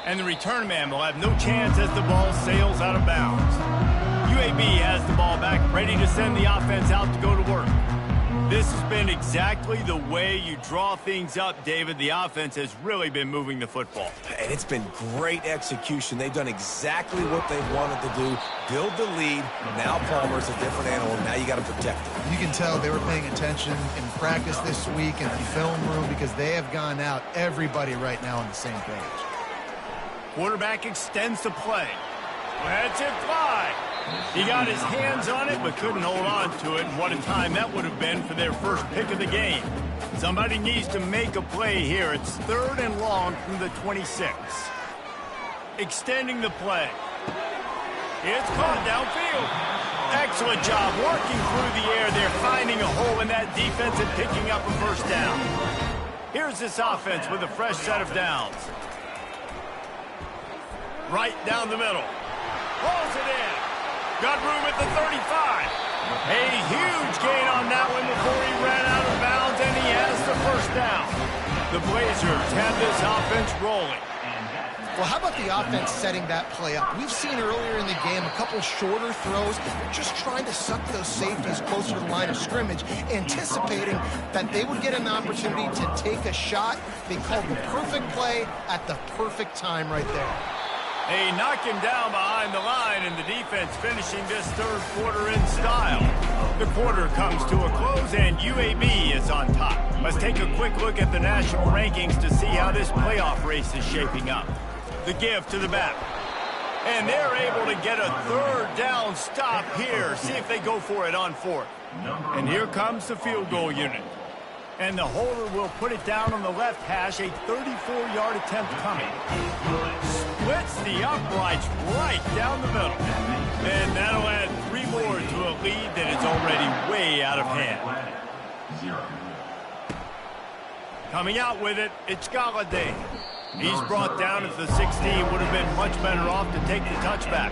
And the return man will have no chance as the ball sails out of bounds. UAB has the ball back, ready to send the offense out to go to work. This has been exactly the way you draw things up, David. The offense has really been moving the football. And it's been great execution. They've done exactly what they wanted to do. Build the lead. Now Palmer's a different animal. Now you got to protect it. You can tell they were paying attention in practice this week in the film room because they have gone out, everybody right now on the same page. Quarterback extends the play. Lets it fly. He got his hands on it but couldn't hold on to it. What a time that would have been for their first pick of the game. Somebody needs to make a play here. It's third and long from the 26. Extending the play. It's caught downfield. Excellent job working through the air there, finding a hole in that defense and picking up a first down. Here's this offense with a fresh set of downs. Right down the middle. Pulls it in. Got room at the 35. A huge gain on that one before he ran out of bounds, and he has the first down. The Blazers have this offense rolling. Well, how about the offense setting that play up? We've seen earlier in the game a couple shorter throws. They're just trying to suck those safeties closer to the line of scrimmage, anticipating that they would get an opportunity to take a shot. They called the perfect play at the perfect time right there. They knock him down behind the line, and the defense finishing this third quarter in style. The quarter comes to a close, and UAB is on top. Let's take a quick look at the national rankings to see how this playoff race is shaping up. The give to the back. And they're able to get a third down stop here. See if they go for it on fourth. And here comes the field goal unit. And the holder will put it down on the left hash, a 34-yard attempt coming. Splits the uprights right down the middle. And that'll add 3 more to a lead that is already way out of hand. Coming out with it, it's Galladay. He's brought down at the 16, would have been much better off to take the touchback.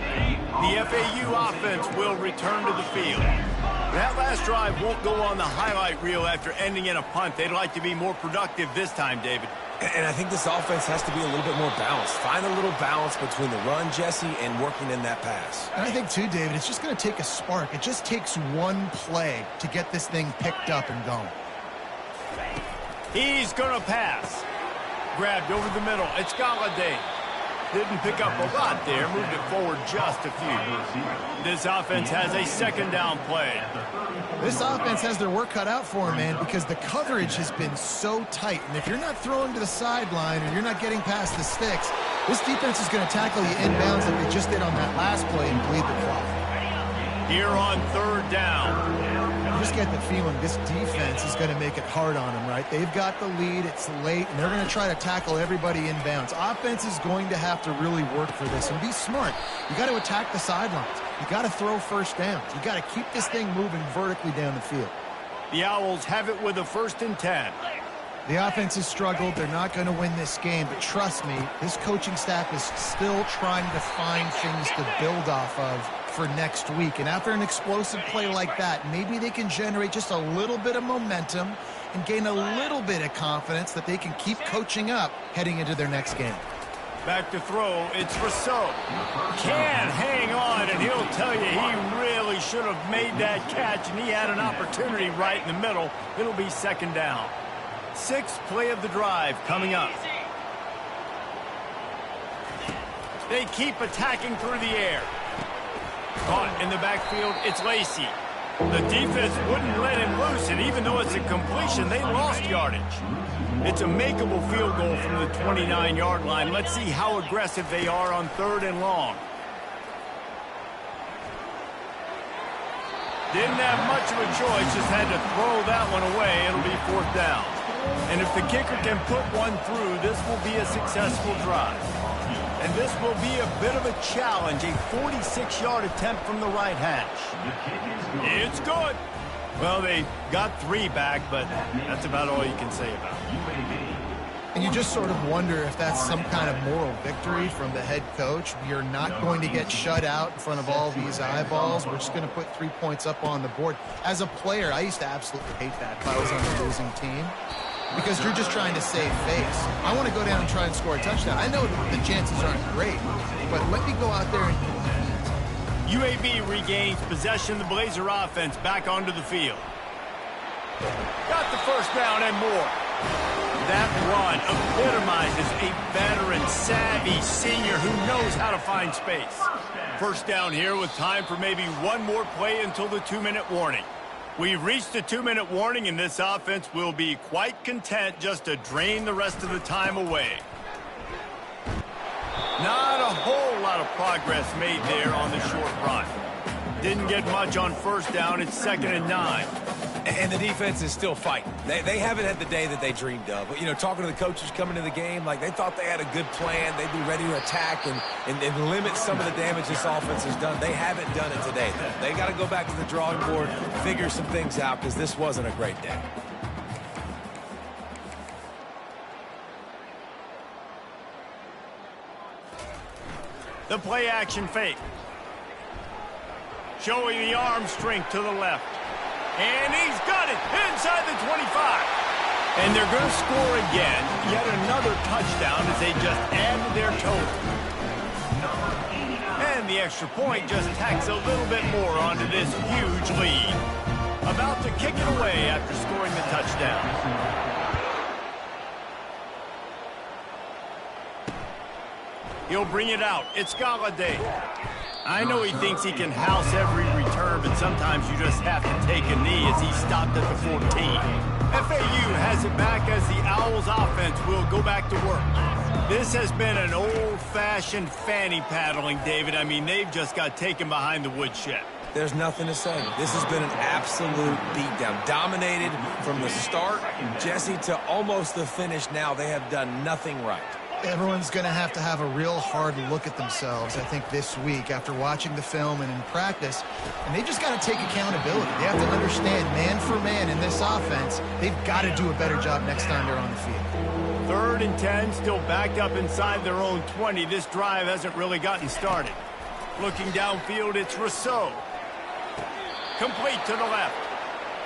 The FAU offense will return to the field. That last drive won't go on the highlight reel after ending in a punt. They'd like to be more productive this time, David. And I think this offense has to be a little bit more balanced. Find a little balance between the run, Jesse, and working in that pass. And I think, too, David, it's just going to take a spark. It just takes one play to get this thing picked up and going. He's going to pass. Grabbed over the middle. It's Galladay. Didn't pick up a lot there. Moved it forward just a few. This offense has a second down play. This offense has their work cut out for them, man, because the coverage has been so tight. And if you're not throwing to the sideline or you're not getting past the sticks, this defense is going to tackle you inbounds like they just did on that last play and bleed the clock. Here on third down. I just get the feeling this defense is going to make it hard on them, right? They've got the lead, it's late, and they're going to try to tackle everybody inbounds. Offense is going to have to really work for this and be smart. You got to attack the sidelines. You got to throw first downs. You got to keep this thing moving vertically down the field. The Owls have it with a 1st and 10. The offense has struggled. They're not going to win this game, but trust me, this coaching staff is still trying to find things to build off of for next week. And after an explosive play like that, maybe they can generate just a little bit of momentum and gain a little bit of confidence that they can keep coaching up heading into their next game. Back to throw, it's Rousseau. Can hang on, and he'll tell you he really should have made that catch, and he had an opportunity right in the middle. It'll be second down. 6th play of the drive coming up. They keep attacking through the air. Caught in the backfield, it's Lacey. The defense wouldn't let him loose, and even though it's a completion, they lost yardage. It's a makeable field goal from the 29-yard line. Let's see how aggressive they are on 3rd and long. Didn't have much of a choice, just had to throw that one away. It'll be 4th down. And if the kicker can put one through, this will be a successful drive. And this will be a bit of a challenge, a 46-yard attempt from the right hash. It's good. Well, they got 3 back, but that's about all you can say about it. And you just sort of wonder if that's some kind of moral victory from the head coach. We are not going to get shut out in front of all these eyeballs. We're just going to put 3 points up on the board. As a player, I used to absolutely hate that if I was on the losing team, because you're just trying to save face. I want to go down and try and score a touchdown. I know the chances aren't great, but let me go out there and compete. UAB regains possession of the Blazer offense back onto the field. Got the first down and more. That run epitomizes a veteran, savvy senior who knows how to find space. First down here with time for maybe one more play until the 2-minute warning. We've reached the 2-minute warning, and this offense will be quite content just to drain the rest of the time away. Not a whole lot of progress made there on the short run. Didn't get much on first down. It's 2nd and 9. And the defense is still fighting. They haven't had the day that they dreamed of. You know, talking to the coaches coming to the game, like they thought they had a good plan. They'd be ready to attack and limit some of the damage this offense has done. They haven't done it today, though. They got to go back to the drawing board, figure some things out, because this wasn't a great day. The play action fake. Showing the arm strength to the left. And he's got it inside the 25. And they're going to score again. Yet another touchdown as they just add to their total. And the extra point just tacks a little bit more onto this huge lead. About to kick it away after scoring the touchdown. He'll bring it out. It's Galladay. I know he thinks he can house every return, but sometimes you just have to take a knee as he stopped at the 14. FAU has it back as the Owls offense will go back to work. This has been an old-fashioned fanny paddling, David. I mean, they've just got taken behind the woodshed. There's nothing to say. This has been an absolute beatdown. Dominated from the start, Jesse, to almost the finish now. They have done nothing right. Everyone's going to have a real hard look at themselves, I think, this week after watching the film and in practice. And they just got to take accountability. They have to understand, man for man in this offense, they've got to do a better job next time they're on the field. 3rd and 10, still backed up inside their own 20. This drive hasn't really gotten started. Looking downfield, it's Rousseau. Complete to the left.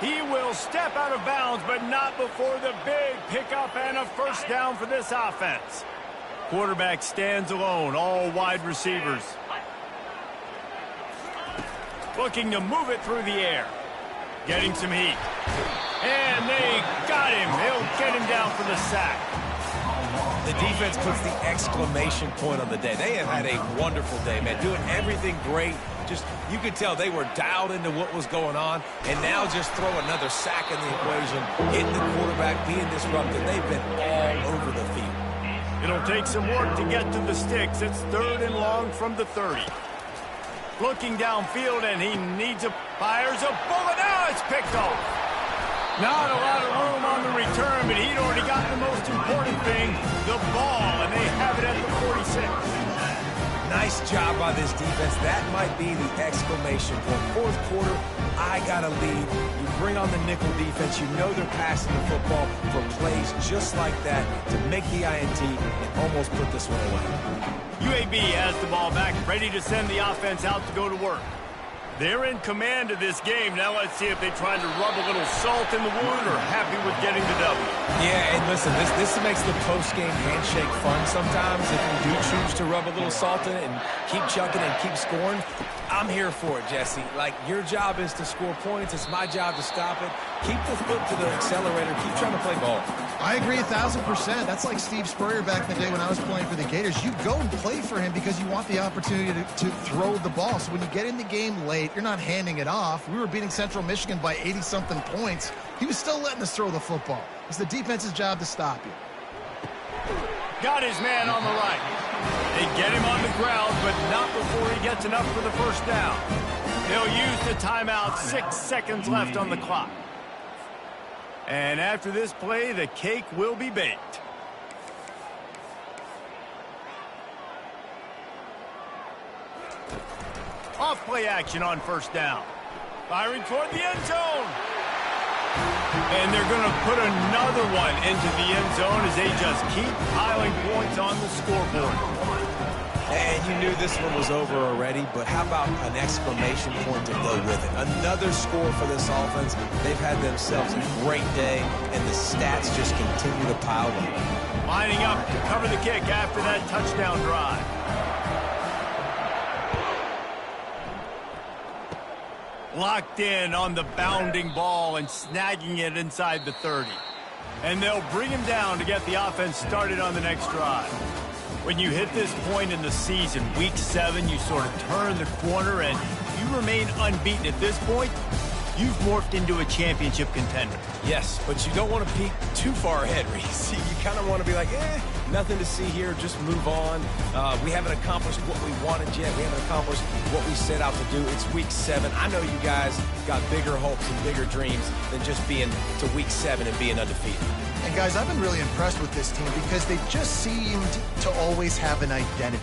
He will step out of bounds, but not before the big pickup and a first down for this offense. Quarterback stands alone, all wide receivers. Looking to move it through the air. Getting some heat. And they got him. They'll get him down for the sack. The defense puts the exclamation point on the day. They have had a wonderful day, man. Doing everything great. Just, you could tell they were dialed into what was going on. And now just throw another sack in the equation. Hitting the quarterback, being disrupted. They've been all over the field. It'll take some work to get to the sticks. It's 3rd and long from the 30. Looking downfield, and he needs fires a bullet. Now it's picked off. Not a lot of room on the return, but he'd already got the most important thing, the ball, and they have it at the 46. Nice job by this defense. That might be the exclamation point. 4th quarter, I got a lead. You bring on the nickel defense. You know they're passing the football for plays just like that to make the INT and almost put this one away. UAB has the ball back, ready to send the offense out to go to work. They're in command of this game. Now let's see if they try to rub a little salt in the wound or happy with getting the W. Yeah, and listen, this makes the post-game handshake fun sometimes. If you do choose to rub a little salt in it and keep chucking and keep scoring, I'm here for it, Jesse. Like, your job is to score points. It's my job to stop it. Keep the foot to the accelerator. Keep trying to play ball. I agree 1,000%. That's like Steve Spurrier back in the day when I was playing for the Gators. You go and play for him because you want the opportunity to throw the ball. So when you get in the game late, you're not handing it off. We were beating Central Michigan by 80-something points. He was still letting us throw the football. It's the defense's job to stop you. Got his man on the right. They get him on the ground, but not before he gets enough for the first down. They'll use the timeout. 6 seconds left on the clock. And after this play, the cake will be baked. play action on first down. Firing toward the end zone. And they're going to put another one into the end zone as they just keep piling points on the scoreboard. And you knew this one was over already, but how about an exclamation point to go with it? Another score for this offense. They've had themselves a great day, and the stats just continue to pile up. Lining up to cover the kick after that touchdown drive. Locked in on the bounding ball and snagging it inside the 30. And they'll bring him down to get the offense started on the next drive. When you hit this point in the season, week 7, you sort of turn the corner and you remain unbeaten at this point. You've morphed into a championship contender. Yes, but you don't want to peek too far ahead, Reese. You kind of want to be like, nothing to see here, just move on. We haven't accomplished what we wanted yet. We haven't accomplished what we set out to do. It's week 7. I know you guys got bigger hopes and bigger dreams than just being to week 7 and being undefeated. And guys, I've been really impressed with this team because they just seemed to always have an identity.